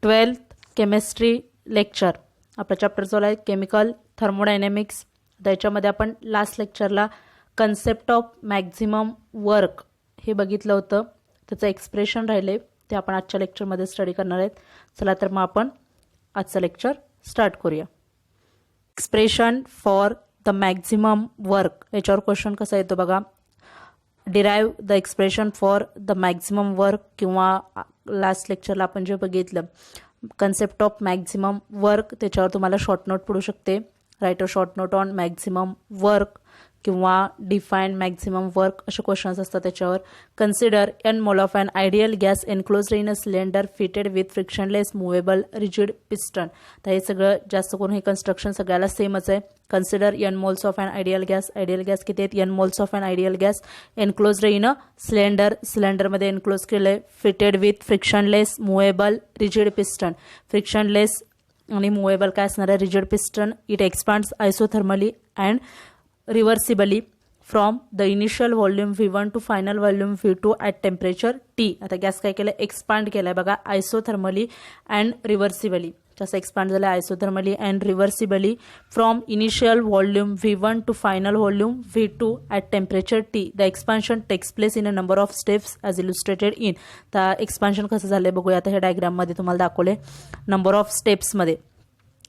12th chemistry lecture. आपला chapter चालू आहे केमिकल थर्मोडायनॅमिक्स. त्याच्यामध्ये आपण लास्ट लेक्चरला कन्सेप्ट ऑफ मॅक्झिमम वर्क हे बघितलं होतं. त्याचं एक्सप्रेशन राहिले ते आपण आजच्या लेक्चरमध्ये स्टडी करणार आहेत. चला तर मग आपण आजचं लेक्चर स्टार्ट करूया. Expression for the maximum work याच्यावर क्वेश्चन कसा येतो बघा. Derive the expression for the maximum work, किंवा लास्ट लेक्चरला आपण जे बघितलं कन्सेप्ट ऑफ मॅक्झिमम वर्क त्याच्यावर तुम्हाला शॉर्ट नोट पडू शकते. Write a short note on maximum work किंवा डिफाईन मॅक्झिमम वर्क असे क्वेश्चन्स असतात त्याच्यावर. Consider n mole of an ideal gas enclosed in a cylinder fitted with frictionless movable rigid piston. तर हे सगळं जास्त करून हे कन्स्ट्रक्शन सगळ्याला सेमच आहे. Consider n moles of an ideal gas. Ideal gas किती आहेत? N moles of an ideal gas enclosed in a cylinder. सिलेंडरमध्ये एनक्लोज केलं आहे. Fitted with frictionless movable rigid piston. Frictionless आणि मुव्हेबल काय असणार आहे? Rigid piston. It expands isothermally and reversibly from the initial volume V1 to final volume V2 at temperature T. आता gas काय केलं? एक्सपांड केलं आहे बघा, आयसोथर्मली अँड रिव्हर्सिबली. जसं एक्सपांड झालं isothermally and reversibly from initial volume V1 to final volume V2 at temperature T. The expansion takes place in a number of steps as illustrated in. तर expansion कसं झालं बघूया. आता हे डायग्राममध्ये तुम्हाला दाखवले नंबर ऑफ स्टेप्समध्ये.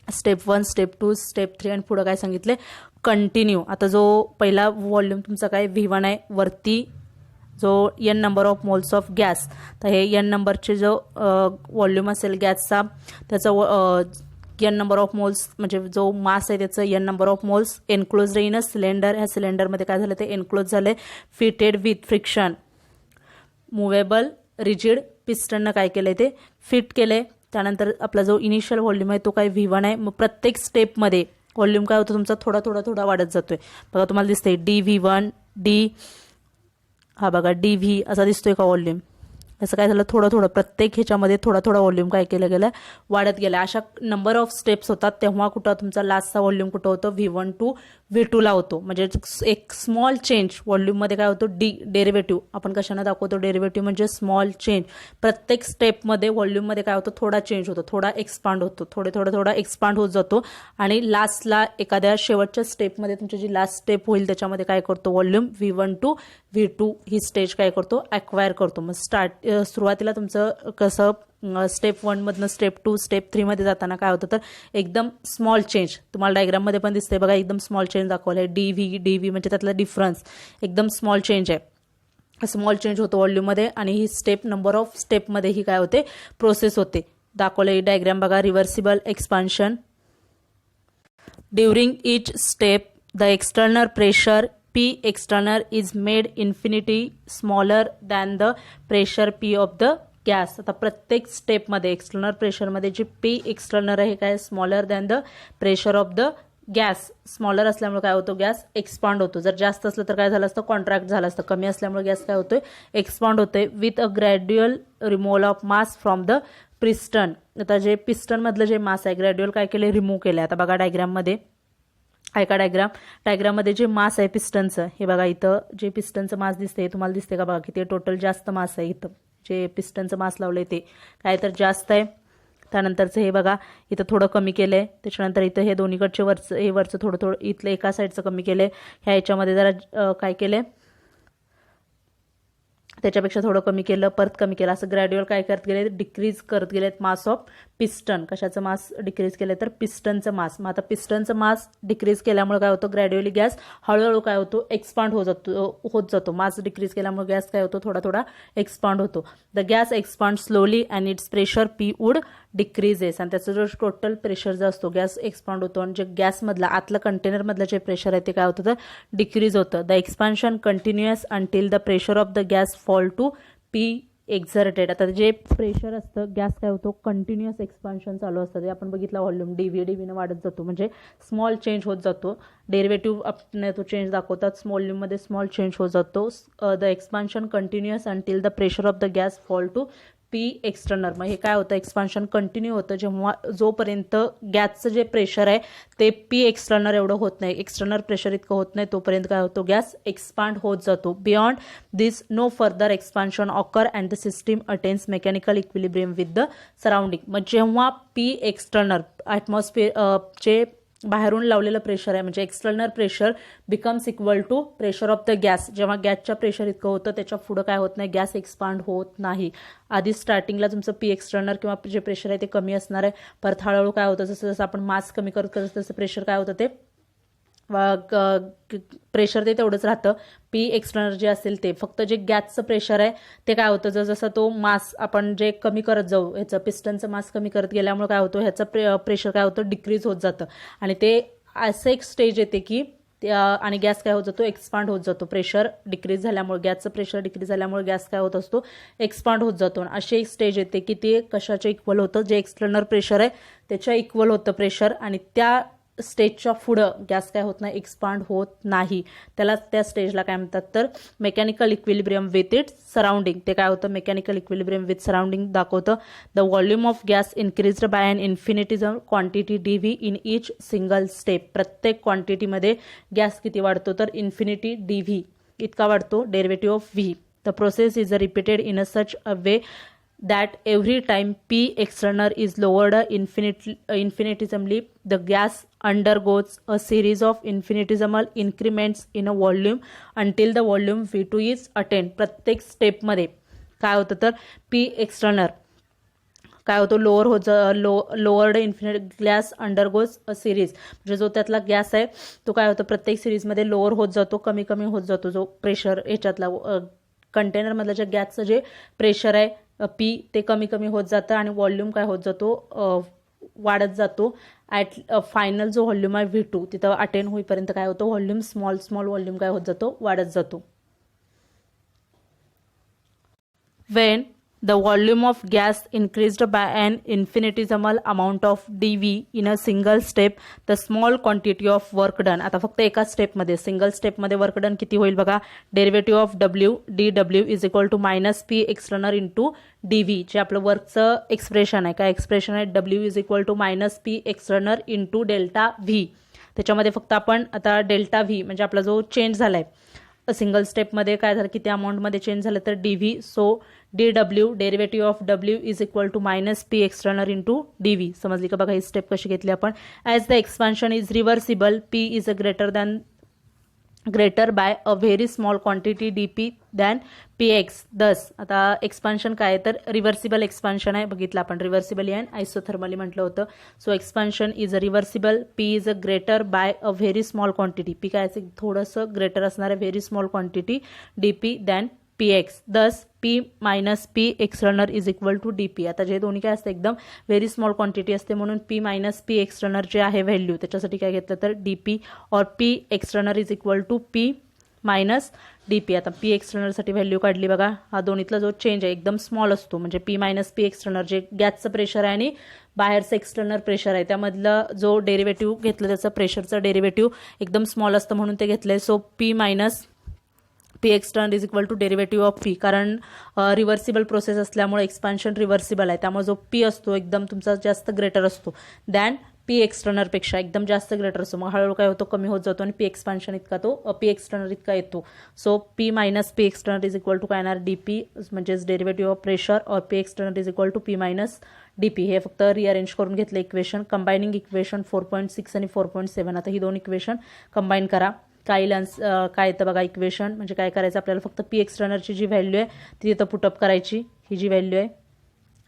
स्टेप 1, स्टेप 2, स्टेप 3 आणि पुढं काय सांगितले? कंटिन्यू. आता जो पहिला व्हॉल्यूम तुमचा काय V1 आहे, वरती जो n number of moles of gas. तर हे n नंबरचे जो व्हॉल्यूम असेल गॅसचा त्याचा n नंबर ऑफ मोल्स म्हणजे जो मास आहे त्याचं n number of moles enclosed in a cylinder. ह्या सिलेंडरमध्ये काय झालं? ते एनक्लोज झाले. Fitted with friction movable rigid पिस्टननं काय केलंय? ते फिट केले. त्यानंतर आपला जो इनिशियल व्हॉल्यूम आहे तो काय V1 आहे. मग प्रत्येक स्टेपमध्ये व्हॉल्यूम काय होतं तुमचा? थोडा वाढत जातोय बघा. तुम्हाला दिसतंय DV1 D, हा बघा DV असा दिसतोय का व्हॉल्यूम? असं काय झालं? थोडं प्रत्येक ह्याच्यामध्ये थोडा व्हॉल्यूम काय केलं गेलं? वाढत गेलं. अशा नंबर ऑफ स्टेप्स होतात तेव्हा कुठं तुमचा लास्टचा व्हॉल्यूम कुठं होतं? V1 टू V2 ला होतो. म्हणजे एक स्मॉल चेंज व्हॉल्यूममध्ये काय होतो? डेरिव्हेटिव्ह. आपण कशाने दाखवतो डेरिव्हेटिव्ह? म्हणजे स्मॉल चेंज. प्रत्येक स्टेपमध्ये व्हॉल्यूममध्ये काय होतं? थोडा चेंज होतो, थोडा एक्सपांड होतो, थोडा एक्सपांड होत जातो. आणि लास्टला एखाद्या शेवटच्या स्टेपमध्ये तुमची जी लास्ट स्टेप होईल त्याच्यामध्ये काय करतो? Volume V1 to V2 he stage काय करतो? ॲक्वायर करतो. मग सुरुवातीला तुमचं कसं स्टेप 1 मधनं स्टेप 2, स्टेप 3 मध्ये जाताना काय होतं? तर एकदम स्मॉल चेंज. तुम्हाला डायग्राममध्ये पण दिसते बघा, एकदम स्मॉल चेंज दाखवलं आहे. DV म्हणजे त्यातला डिफरन्स एकदम स्मॉल चेंज आहे. स्मॉल चेंज होतो व्हॉल्यूममध्ये. आणि ही स्टेप नंबर ऑफ स्टेपमध्ये ही काय होते? प्रोसेस होते. दाखवलं ही डायग्राम बघा. Reversible expansion. During each step the external pressure P external is made infinity smaller than the pressure P of the gas. आता प्रत्येक स्टेपमध्ये एक्सटर्नल प्रेशरमध्ये जे P एक्सटर्नल आहे काय? Smaller than the pressure of the gas. Smaller असल्यामुळे काय होतो? Gas expand होतो. जर जास्त असलं तर काय झालं असतं? कॉन्ट्रॅक्ट झालं असतं. कमी असल्यामुळे गॅस काय होतोय? एक्सपांड होतोय. With a gradual removal of mass from the piston. आता जे पिस्टनमधलं जे मास आहे ग्रॅड्युअल काय केले? रिमूव्ह केलं. आता बघा डायग्राममध्ये ऐका डायग्राममध्ये जे मास आहे पिस्टनचं, हे बघा इथं जे पिस्टनचं मास दिसते तुम्हाला दिसते का बघा? किती टोटल जास्त मास आहे इथं. जे पिस्टनचं मास लावलंय ते काय तर जास्त आहे. त्यानंतरचं हे बघा इथं थोडं कमी केलंय. त्याच्यानंतर इथं हे दोन्हीकडचे वरचं थोडं इथलं एका साईडचं कमी केलंय. ह्या याच्यामध्ये जरा काय केलंय? त्याच्यापेक्षा थोडं कमी केलं, परत कमी केलं. असं ग्रॅड्युअल काय करत गेले? डिक्रीज करत गेलेत मास ऑफ पिस्टन. कशाचं मास डिक्रीज केलं? तर पिस्टनचं मास. मग आता पिस्टनचं मास डिक्रीज केल्यामुळे काय होतं? ग्रॅड्युअली गॅस हळूहळू काय होतो? एक्सपांड होत जातो. मास डिक्रीज केल्यामुळे गॅस काय होतो? थोडा एक्सपांड होतो. The gas expand slowly and it's pressure P would decreases. आणि त्याचा जो टोटल प्रेशर जो असतो गॅस एक्सपांड होतो. आणि जे गॅसमधला आतलं कंटेनरमधलं जे प्रेशर आहे ते काय होतं? तर डिक्रीज होतं. The expansion continuous until the pressure of the gas fall to P exerted. आता जे प्रेशर असतं गॅस काय होतो? कंटिन्युअस एक्सपान्शन चालू असतं. ते आपण बघितलं व्हॉल्यूम DVनं वाढत जातो. म्हणजे स्मॉल चेंज होत जातो. डेरिव्हेटिव्ह आपण तो चेंज दाखवतात. व्हॉल्यूममध्ये स्मॉल चेंज होत जातो. The expansion continuous until the pressure of the gas fall to P external. मग हे काय होतं, एक्सपान्शन कंटिन्यू होतं जेव्हा जोपर्यंत गॅसचं जे प्रेशर आहे ते पी एक्सटर्नल एवढं होत नाही, एक्सटर्नल प्रेशर इतकं होत नाही, तोपर्यंत काय होतो, गॅस एक्सपांड होत जातो. Beyond this no further expansion occur and the system attains mechanical equilibrium with the surrounding. मग जेव्हा पी एक्सटर्नल ॲटमॉस्फिअर चे बाहेरून लावलेलं प्रेशर आहे म्हणजे external pressure becomes equal to pressure of the gas. जेव्हा गॅसच्या प्रेशर इतकं होतं त्याच्या पुढं काय होत नाही, गॅस एक्सपांड होत नाही. आधी स्टार्टिंगला तुमचं पी एक्सटर्नल किंवा जे प्रेशर आहे ते कमी असणार आहे, परत हळूहळू काय होतं, जसं जसं आपण मास कमी करत तसं प्रेशर काय होतं, ते प्रेशर ते तेवढंच राहतं. पी एक्सटर्नल जे असेल ते फक्त जे गॅसचं प्रेशर आहे ते काय होतं, जसं तो मास आपण जे कमी करत जाऊ, ह्याचं पिस्टनचं मास कमी करत गेल्यामुळे काय होतं, ह्याचं प्रेशर काय होतं, डिक्रीज होत जातं. आणि ते असं एक स्टेज येते की आणि गॅस काय होत जातो, एक्सपांड होत जातो. प्रेशर डिक्रीज झाल्यामुळे, गॅसचं प्रेशर डिक्रीज झाल्यामुळे गॅस काय होत असतो, एक्सपांड होत जातो. अशी एक स्टेज येते की ते कशाच्या इक्वल होतं, जे एक्सटर्नल प्रेशर आहे त्याच्या इक्वल होतं प्रेशर, आणि त्या स्टेजच्या पुढं गॅस काय होत नाही, एक्सपांड होत नाही. त्याला त्या स्टेजला काय म्हणतात तर mechanical equilibrium with it surrounding. ते काय होतं, मेकॅनिकल इक्विलिब्रियम विथ सराउंडिंग दाखवतं. The volume of gas increased by an infinitesimal quantity DV in each single step. प्रत्येक क्वांटिटीमध्ये गॅस किती वाढतो तर इन्फिनिटी DV इतका वाढतो, derivative of V. The process is repeated in a such a way that every time P external is lowered infinitesimally, the gas undergoes a series of infinitesimal increments in a volume until the volume V2 is attained. प्रत्येक स्टेपमध्ये काय होतं तर P external काय होतो, lower होत lowered infinite gas undergoes अ series. म्हणजे जो त्यातला गॅस आहे तो काय होतो, प्रत्येक सिरीजमध्ये लोअर होत जातो, कमी कमी होत जातो. जो प्रेशर याच्यातला कंटेनरमधलं जे गॅसचं जे प्रेशर आहे पी ते कमी कमी होत जातं आणि व्हॉल्यूम काय होत जातो, वाढत जातो. ॲट फायनल जो व्हॉल्यूम आहे V2 तिथं अटेन होईपर्यंत काय होतं, व्हॉल्यूम स्मॉल व्हॉल्यूम काय होत जातो, वाढत जातो. Wien the volume of gas increased by an infinitesimal amount of dV in a single step, the small quantity of work done. आता फक्त एका स्टेपमध्ये, सिंगल स्टेपमध्ये वर्क डन किती होईल बघा, derivative of W dW is equal to minus P external into DV. जे आपलं वर्कचं एक्सप्रेशन आहे, काय एक्सप्रेशन आहे, W is equal to minus P external into delta V. त्याच्यामध्ये फक्त आपण आता डेल्टा V म्हणजे आपला जो चेंज झाला आहे सिंगल स्टेपमध्ये काय झालं, किती अमाऊंटमध्ये चेंज झालं तर DV. So dW derivative of W is equal to minus P external into DV. समजली का बघा, ही स्टेप कशी घेतली आपण. As the expansion is reversible, P is a greater by a very small quantity DP than PX. Thus आता expansion काय तर रिव्हर्सिबल एक्सपान्शन आहे, बघितलं आपण रिव्हर्सिबली अँड आयसोथर्मली म्हटलं होतं. So expansion is a reversible, P is a greater by a very small quantity, P काय असेल थोडंसं ग्रेटर असणार आहे, very small quantity DP than PX. Thus P minus P external is equal to DP. आता जे दोन्ही काय असतं एकदम व्हेरी स्मॉल क्वांटिटी असते म्हणून P मायनस P एक्सटर्नल जे आहे व्हॅल्यू त्याच्यासाठी काय घेतलं तर DP और P external is equal to P minus DP. आता P एक्सटर्नलसाठी व्हॅल्यू काढली बघा, हा दोन्हीतला जो चेंज आहे एकदम स्मॉल असतो म्हणजे P मायनस P एक्सटर्नल जे गॅसचं प्रेशर आहे आणि बाहेरचं एक्सटर्नल प्रेशर आहे त्यामधलं जो डेरिव्हेटिव्ह घेतलं त्याचं प्रेशरचं डेरिव्हेटिव्ह एकदम स्मॉल असतं म्हणून ते घेतलंय. So P minus P external is equal to derivative of P. कारण रिव्हर्सिबल प्रोसेस असल्यामुळे एक्सपान्शन रिव्हर्सिबल आहे त्यामुळे जो P असतो एकदम तुमचा जास्त ग्रेटर असतो दॅन P एक्सटर्नलपेक्षा एकदम जास्त ग्रेटर असतो. मग हळूहळू काय होतो, कमी होत जातो आणि P एक्सपान्शन इतका तो P एक्सटर्नल इतका येतो. So P minus P external is equal to काय येणार DP म्हणजेच डेरिव्हेटिव्ह ऑफ प्रेशर और P external is equal to P minus DP. हे फक्त रिअरेंज करून घेतलं इक्वेशन, कंबायनिंग इक्वेशन 4.6 आणि 4.7. आता ही दोन इक्वेशन कंबाईन करा, काय काय येतं बघा इक्वेशन. म्हणजे काय करायचं आपल्याला, फक्त P एक्सटर्नलची जी व्हॅल्यू आहे ती इथं पुटअप करायची. ही जी व्हॅल्यू आहे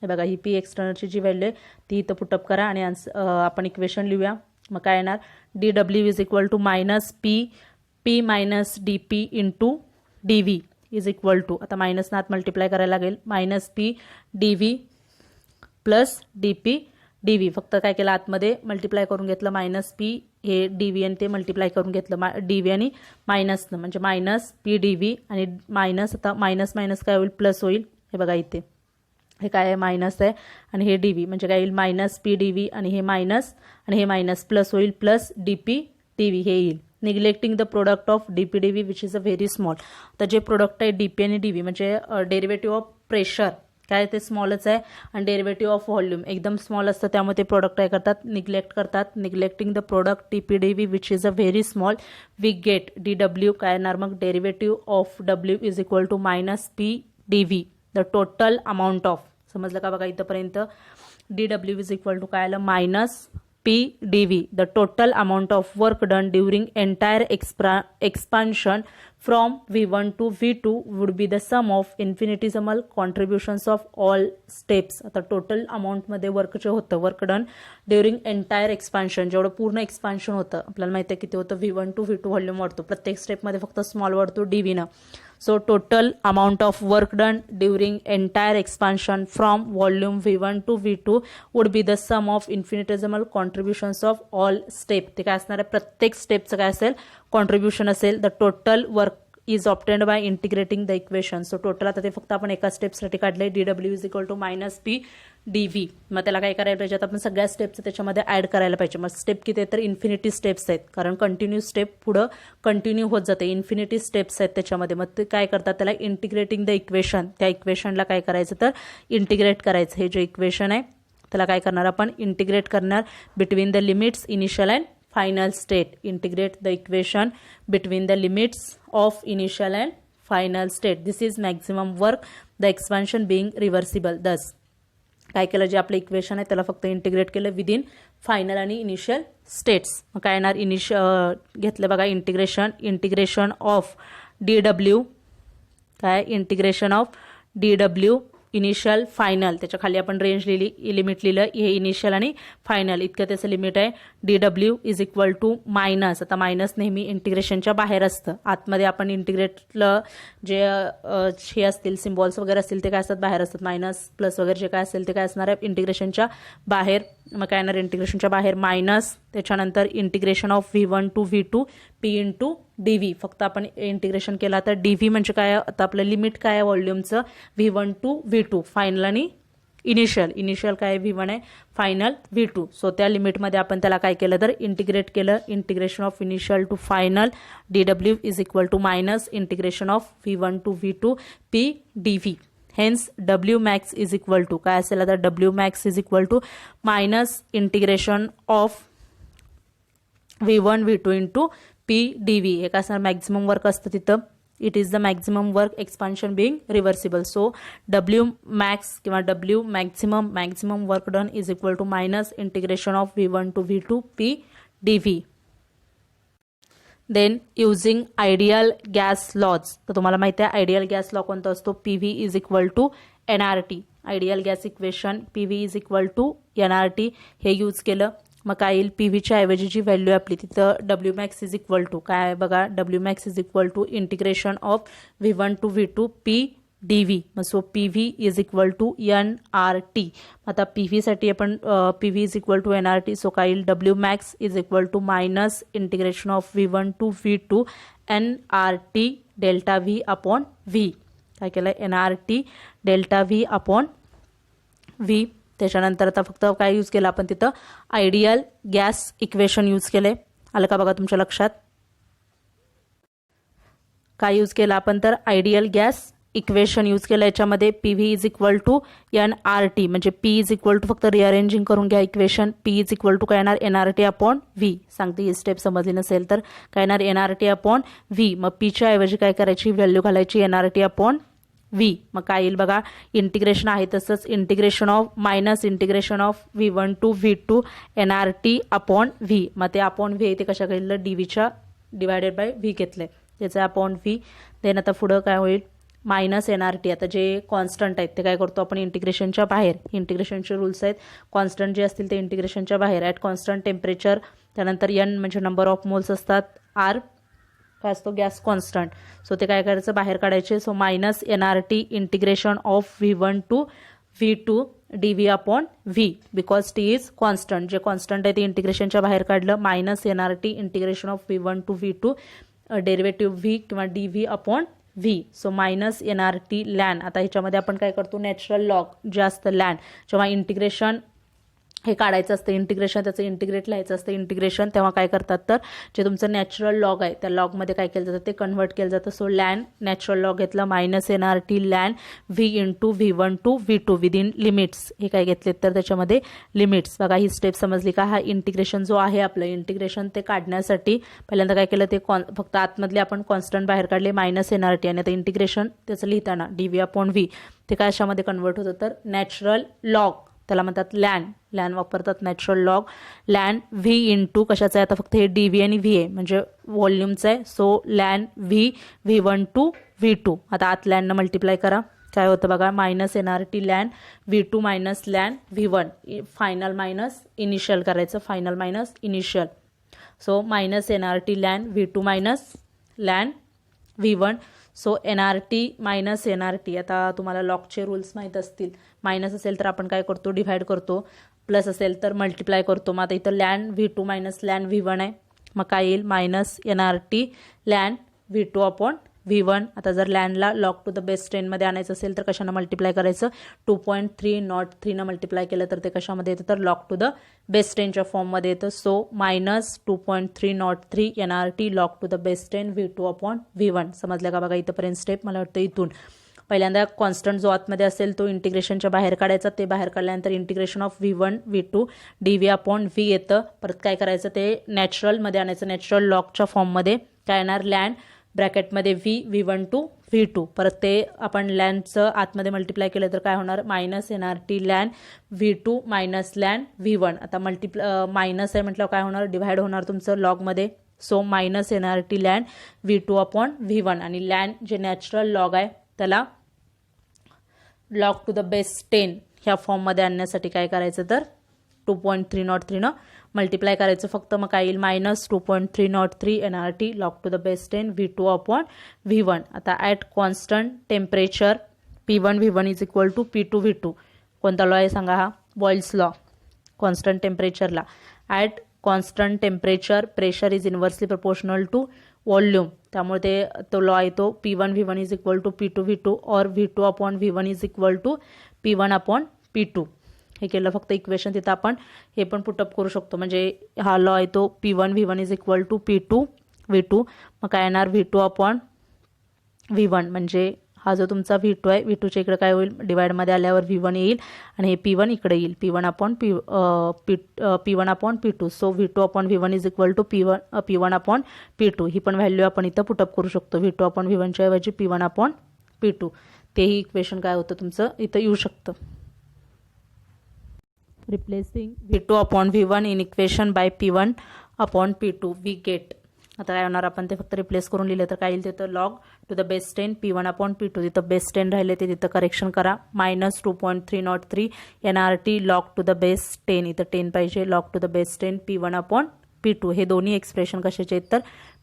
हे बघा, ही P एक्सटर्नलची जी व्हॅल्यू आहे ती इथं पुटअप करा आणि आपण इक्वेशन लिहूया. मग काय येणार, dW is equal to minus P minus DP into DV is equal to, आता मायनस नात मल्टिप्लाय करायला लागेल, minus P DV plus DP DV. फक्त काय केलं, आतमध्ये मल्टिप्लाय करून घेतलं, मायनस P हे DV आणि ते मल्टिप्लाय करून घेतलं DV आणि मायनसनं, म्हणजे मायनस P DV आणि मायनस, आता मायनस मायनस काय होईल, प्लस होईल. हे बघा इथे हे काय आहे, मायनस आहे आणि हे DV म्हणजे काय येईल, मायनस P DV आणि हे मायनस प्लस होईल, प्लस DP DV हे येईल. Neglecting the product of DP DV which is a very small. तर जे प्रोडक्ट आहे DP आणि DV म्हणजे डेरिव्हेटिव्ह ऑफ प्रेशर काय ते स्मॉलच आहे आणि डेरिव्हेटिव्ह ऑफ व्हॉल्यूम एकदम स्मॉल असतं, त्यामुळे ते प्रोडक्ट काय करतात, निग्लेक्ट करतात. Neglecting the product TPDV which is a very small, we get DW. काय येणार मग, derivative of W is equal to minus PDV, the total amount of. समजलं का बघा इथंपर्यंत. DW इज इक्वल टू काय आलं, minus PDV, the total amount of work done during entire expansion from V1 to V2 would be the sum of infinitesimal contributions of all steps. आता total अमाऊंटमध्ये work जे होतं, work done during entire expansion, जेवढं पूर्ण expansion होतं आपल्याला माहिती आहे किती होतं, V1 to V2 व्हॉल्यूम वाढतो, प्रत्येक स्टेपमध्ये फक्त स्मॉल वाढतो DV. So total amount of work done during entire expansion from volume V1 to V2 would be the sum of infinitesimal contributions of all step. ते काय असणार आहे, प्रत्येक स्टेपचं काय असेल, कॉन्ट्रीब्युशन असेल. The total work is obtained by integrating the equation. So total आता ते फक्त आपण एका स्टेपसाठी काढले, DW is equal to minus PDV. मग त्याला काय करायला पाहिजे, आता आपण सगळ्या स्टेपचं त्याच्यामध्ये ऍड करायला पाहिजे. मग स्टेप किती आहेत तर इन्फिनिटी स्टेप्स आहेत, कारण कंटिन्यू स्टेप पुढं कंटिन्यू होत जाते, इन्फिनिटी स्टेप्स आहेत त्याच्यामध्ये. मग ते काय करतात, त्याला इंटिग्रेटिंग द इक्वेशन, त्या इक्वेशनला काय करायचं तर इंटिग्रेट करायचं. हे जे इक्वेशन आहे त्याला काय करणार आपण, इंटिग्रेट करणार between the limits initial and final state. Integrate the equation between the limits of initial and final state. This is maximum work, the expansion being reversible. Thus काय केलं, जे आपलं इक्वेशन आहे त्याला फक्त इंटिग्रेट केलं विदिन फायनल आणि initial states. मग काय येणार, घेतलं बघा इंटिग्रेशन ऑफ DW, काय integration of DW initial final, त्याच्या खाली आपण रेंज लिहिली, लिमिट लिहिलं, हे इनिशियल आणि फायनल इतकं त्याचं लिमिट आहे. DW is equal to minus, आता मायनस नेहमी इंटिग्रेशनच्या बाहेर असतं, आतमध्ये आपण इंटिग्रेटलं जे हे असतील सिम्बॉल्स वगैरे असतील ते काय असतात, बाहेर असतात. मायनस प्लस वगैरे जे काय असेल ते काय असणार आहे, इंटिग्रेशनच्या बाहेर. मग काय येणार, इंटिग्रेशनच्या बाहेर मायनस, त्याच्यानंतर integration of V1 to V2 P into DV. फक्त आपण इंटिग्रेशन केलं, तर DV म्हणजे काय, आता आपलं लिमिट काय आहे व्हॉल्यूमचं, V1 टू V2 फायनल आणि इनिशियल काय V1 आहे, फायनल V2. सो त्या लिमिटमध्ये आपण त्याला काय केलं तर इंटिग्रेट केलं, integration of initial to final DW is equal to minus integration of V1 to V2 P DV. Hence W max is equal to काय असेल, आता W max is equal to minus integration of V1 V2 into PDV. हे काय असणार, maximum work असतं तिथं. It is the maximum work expansion being reversible. So W max किंवा W maximum work done is equal to minus integration of V1 to V2 PDV. Then using ideal gas laws, तर तुम्हाला माहिती आहे ideal gas law कोणता असतो, PV is equal to NRT. Ideal gas equation PV is equal to NRT हे use केलं. मग काय येईल, PVच्या ऐवजी जी व्हॅल्यू आपली तिथं W max is equal to काय बघा, W max is equal to integration of V1 to V2 PDV. मग so PV is equal to NRT. आता PV साठी आपण PV is equal to NRT. So काय येईल, W max is equal to minus integration of V1 to V2 NRT delta V upon V. काय केलं, NRT delta V upon V. त्याच्यानंतर आता फक्त काय यूज केलं आपण तिथं, आयडियल गॅस इक्वेशन यूज केले. आलं का बघा तुमच्या लक्षात, काय यूज केलं आपण तर आयडियल गॅस इक्वेशन यूज केलं. याच्यामध्ये PV is equal to NRT, म्हणजे P इज इक्वल टू, फक्त रिअरेंजिंग करून घ्या equation, P is equal to काय येणार, NRT अपॉन V. सांगते ही स्टेप समजली नसेल तर काय येणार, NRT अपॉन V. मग Pच्या ऐवजी काय करायची, व्हॅल्यू घालायची NRT अपॉन V. मग काय येईल बघा, इंटिग्रेशन आहे तसंच, integration of minus integration of V1 to V2 NRT upon V. मग ते अपॉन V ते कशा घेतलं, DVच्या डिवायडेड बाय V घेतलंय, त्याचं अपॉन V. देन आता पुढं काय होईल, मायनस NRT. आता जे कॉन्स्टंट आहेत ते काय करतो आपण इंटिग्रेशनच्या बाहेर, इंटिग्रेशनचे रूल्स आहेत, कॉन्स्टंट जे असतील ते इंटिग्रेशनच्या बाहेर. ॲट कॉन्स्टंट टेम्परेचर, त्यानंतर N म्हणजे नंबर ऑफ मोल्स असतात, R काय असतो गॅस कॉन्स्टंट. सो ते काय करायचं, बाहेर काढायचे. So minus NRT integration of V1 to V2 DV upon V, because T is constant. जे कॉन्स्टंट आहे ते इंटिग्रेशनच्या बाहेर काढलं, minus NRT integration of V1 to V2 derivative V किंवा DV upon V. So minus NRT ln. आता ह्याच्यामध्ये आपण काय करतो, नॅचरल लॉग जे असतं लॅन, जेव्हा इंटिग्रेशन हे काढायचं असतं इंटिग्रेशन, त्याचं इंटिग्रेट लिहायचं असतं इंटिग्रेशन. तेव्हा काय करतात तर जे तुमचं नॅचरल लॉग आहे त्या लॉगमध्ये काय केलं जातं ते कन्व्हर्ट केलं जातं. सो लॅन नॅचरल लॉग घेतलं minus NRT ln V into V1 to V2 within limits. हे काय घेतलेत तर त्याच्यामध्ये लिमिट्स. बघा ही स्टेप समजली का? हा इंटिग्रेशन जो आहे आपलं इंटिग्रेशन ते काढण्यासाठी पहिल्यांदा काय केलं ते फक्त आतमधले आपण कॉन्स्टंट बाहेर काढले मायनस NRT आणि आता इंटिग्रेशन त्याचं लिहिताना dV/V ते काय अशामध्ये कन्वर्ट होतं तर नॅचरल लॉग त्याला म्हणतात लॅन वापरतात natural log LAN V into कशाचं आहे आता फक्त हे dV आणि V आहे म्हणजे व्हॉल्यूमचं आहे. So ln V1 to V2. आता आत लॅननं मल्टिप्लाय करा काय होतं बघा minus NRT ln V2 minus ln V1 final minus initial करायचं final minus initial. So minus NRT ln V2 minus ln V1. So NRT minus NRT आता तुम्हाला लॉगचे रूल्स माहीत असतील. मायनस असेल तर आपण काय करतो डिव्हाइड करतो, प्लस असेल तर मल्टिप्लाय करतो. मग आता इथं LAN V2 minus ln V1 आहे मग काय येईल minus NRT ln V2 upon V1. आता जर लॅनला लॉग टू द बेस 10 मध्ये आणायचं असेल तर कशानं मल्टिप्लाय करायचं 2.303 न मल्टिप्लाय केलं तर ते कशामध्ये येतं तर लॉग टू द बेस 10च्या फॉर्ममध्ये येतं. So minus 2.303 NRT log to the base 10 V2 upon V1. समजलं का बघा इथंपर्यंत स्टेप. मला वाटतं इथून पहिल्यांदा कॉन्स्टंट जो आतमध्ये असेल तो इंटिग्रेशनच्या बाहेर काढायचा. ते बाहेर काढल्यानंतर integration of V1 V2 dV/V येतं. परत काय करायचं ते नॅचरलमध्ये आणायचं नॅचरल लॉगच्या फॉर्ममध्ये. काय येणार लॅन ब्रॅकेटमध्ये V1 टू V2. परत ते आपण लॅनचं आतमध्ये मल्टिप्लाय केलं तर काय होणार minus NRT ln V2 minus ln V1. आता मायनस आहे म्हटलं काय होणार डिव्हाइड होणार तुमचं लॉगमध्ये. So minus NRT ln V2 upon V1 आणि लॅन जे नॅचरल लॉग आहे त्याला लॉग टू द बेस 10 ह्या फॉर्ममध्ये आणण्यासाठी काय करायचं तर 2.303 न मल्टिप्लाय करायचं फक्त. मग काय येईल minus 2.303 NRT log to the base 10 V2 upon V1. आता at constant temperature P1 V1 is equal to P2 V2. कोणता लॉ आहे सांगा हा बॉइल्स लॉ. कॉन्स्टंट टेम्परेचरला at constant temperature pressure is inversely proportional to volume. त्यामुळे ते तो law आहे तो P1 V1 is equal to P2 V2 और V2 upon V1 is equal to P1 upon P2. हे केलं फक्त इक्वेशन तिथं आपण हे पण पुटअप करू शकतो. म्हणजे हा लॉ आहे तो P1 V1 is equal to P2 V2. मग काय येणार V2 अपॉन V1 म्हणजे हा जो तुमचा V2 आहे V2च्या इकडे काय होईल डिवाइडमध्ये आल्यावर V1 येईल आणि हे P1 इकडे येईल P1 upon P2. So V2 upon V1 is equal to P1 upon P2. ही पण व्हॅल्यू आपण इथं पुटअप करू शकतो. V2 अपॉन V1च्या ऐवजी P1 अपॉन P2. तेही इक्वेशन काय होतं तुमचं इथं येऊ शकतं. Replacing V2 upon V1 in equation by P1 upon P2 we get. आता काय होणार आपण ते फक्त रिप्लेस करून लिहिले तर काय येईल तिथं log to the base 10 P1 upon P2. तिथं बेस 10 राहिले ते तिथं करेक्शन करा. Minus 2.303 NRT log to the base 10 इथं 10 पाहिजे log to the base 10 P1 upon P2. हे दोन्ही एक्सप्रेशन कशाचे आहेत तर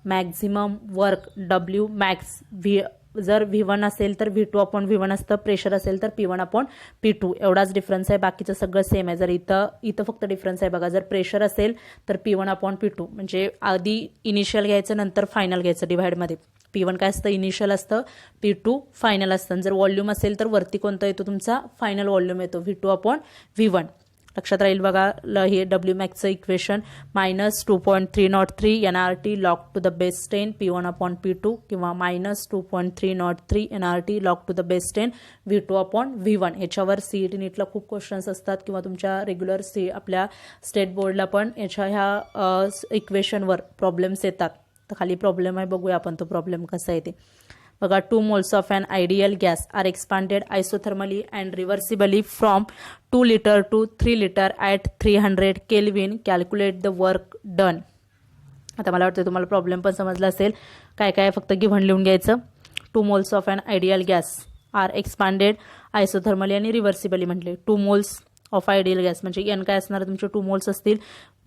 मॅक्झिमम वर्क W मॅक्स जर V1 असेल तर V2 अपॉन V1 असतं. प्रेशर असेल तर P1 अपॉन P2. एवढाच डिफरन्स आहे बाकीचं सगळं सेम आहे. जर इथं फक्त डिफरन्स आहे बघा. जर प्रेशर असेल तर P1 अपॉन P2 म्हणजे आधी इनिशियल घ्यायचं नंतर फायनल घ्यायचं डिव्हाइडमध्ये. P1 काय असतं इनिशियल असतं P2 फायनल असतं. जर व्हॉल्यूम असेल तर वरती कोणता येतो तुमचा फायनल व्हॉल्यूम येतो V2 अपॉन V1. लक्षात राहील बघा हे W मॅक्सचं equation minus 2.303 NRT log to the base 10 P1 upon P2 किंवा minus 2.303 NRT log to the base 10 V2 upon V1. ह्याच्यावर CET नीटला खूप क्वेश्चन्स असतात किंवा तुमच्या रेग्युलर आपल्या स्टेट बोर्डला पण ह्या इक्वेशनवर प्रॉब्लेम्स येतात. तर खाली प्रॉब्लेम आहे बघूया आपण तो प्रॉब्लेम कसा आहे ते बघा. 2 moles of an ideal gas are expanded isothermally and reversibly from 2 liter to 3 liter at 300 Kelvin. Calculate the work done. आता मला वाटतं तुम्हाला प्रॉब्लेम पण समजला असेल. काय काय फक्त गिव्हन लिहून घ्यायचं. 2 moles of an ideal gas are expanded isothermally आणि रिव्हर्सिबली म्हटले. 2 moles ऑफ आयडियल गॅस म्हणजे एन काय असणार तुमचे 2 moles असतील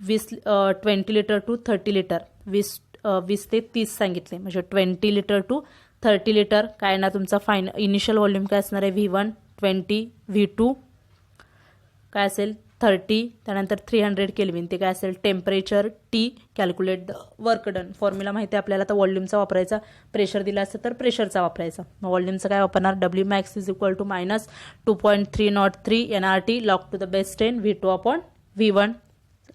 20 लिटर टू 30 लिटर 20 ते 30 सांगितले म्हणजे 20 लिटर टू 30 लिटर. काय येणार तुमचा इनिशियल व्हॉल्यूम काय असणार आहे V1 20 V2 काय असेल 30 त्यानंतर 300 केल्विन ते काय असेल temperature T. Calculate the work done. Formula माहिती आहे आपल्याला तर व्हॉल्यूमचा वापरायचा. प्रेशर दिला असतं तर प्रेशरचा वापरायचा. मग व्हॉल्यूमचं काय वापरणार W max is equal to minus 2.303 NRT log to the base 10 V2 upon V1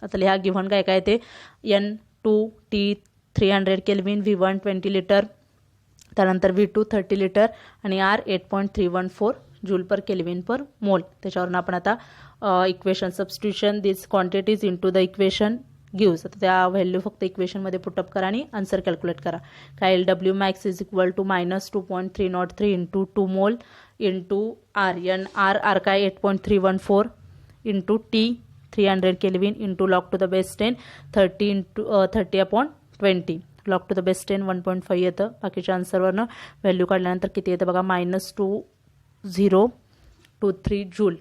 आता लिहा गिव्हन काय काय ते N2T 300 केल्विन, V1 20 लिटर, त्यानंतर V2 30 लिटर आणि R 8.314 जूल पर केल्विन पर मोल. त्याच्यावरून आपण आता equation substitution this quantities into the equation gives. आता त्या व्हॅल्यू फक्त इक्वेशनमध्ये पुटअप करा आणि आन्सर कॅल्क्युलेट करा. काय LW max is equal to -2.303 into 2 mole into R N R काय 8.314 into T 300 kelvin into log to the base 10 30/20 log to the base 10 1.5 येतं. बाकीच्या आन्सरवरनं व्हॅल्यू काढल्यानंतर किती येतं बघा -2023 जूल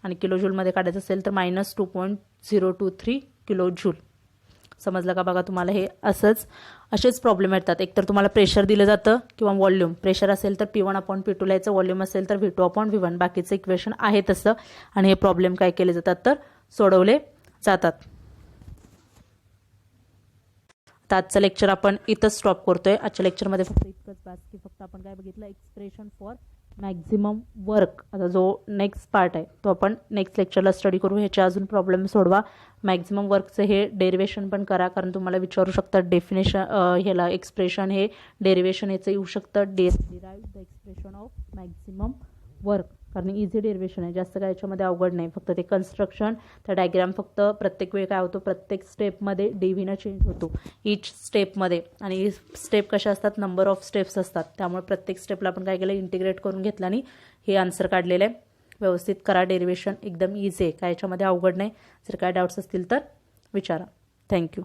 आणि किलो जूलमध्ये काढायचं असेल तर -2.023 किलो जूल. समजलं का बघा तुम्हाला. हे असेच प्रॉब्लेम येतात. एकतर तुम्हाला प्रेशर दिलं जातं किंवा व्हॉल्यूम. प्रेशर असेल तर P1/P2 लिहायचं, व्हॉल्यूम असेल तर V2/V1. बाकीचं इक्वेशन आहे तसं आणि हे प्रॉब्लेम काय केले जातात तर सोडवले जातात. तर आजचं लेक्चर आपण इथंच स्टॉप करतोय. आजच्या लेक्चरमध्ये फक्त इतकंच बास की फक्त आपण काय बघितलं एक्सप्रेशन फॉर मॅक्झिमम वर्क. आता जो नेक्स्ट पार्ट आहे तो आपण नेक्स्ट लेक्चरला स्टडी करू. ह्याचे अजून प्रॉब्लेम सोडवा. मॅक्झिमम वर्कचं हे डेरिवेशन पण करा कारण तुम्हाला विचारू शकतात डेफिनेशन ह्याला एक्सप्रेशन हे डेरिवेशन याचं येऊ शकतं. Derive the expression of maximum work कारण इझी डेरिवेशन आहे. जास्त काय याच्यामध्ये अवघड नाही. फक्त ते कन्स्ट्रक्शन त्या डायग्राम फक्त प्रत्येक वेळ काय होतो प्रत्येक स्टेपमध्ये DVनं चेंज होतो ईच स्टेपमध्ये. आणि स्टेप कशा असतात नंबर ऑफ स्टेप्स असतात. त्यामुळे प्रत्येक स्टेपला आपण काय केलं इंटिग्रेट करून घेतलं आणि हे आन्सर काढलेलं आहे. व्यवस्थित करा डेरिवेशन एकदम इझी आहे. काय याच्यामध्ये अवघड नाही. जर काय डाऊट्स असतील तर विचारा. थँक्यू.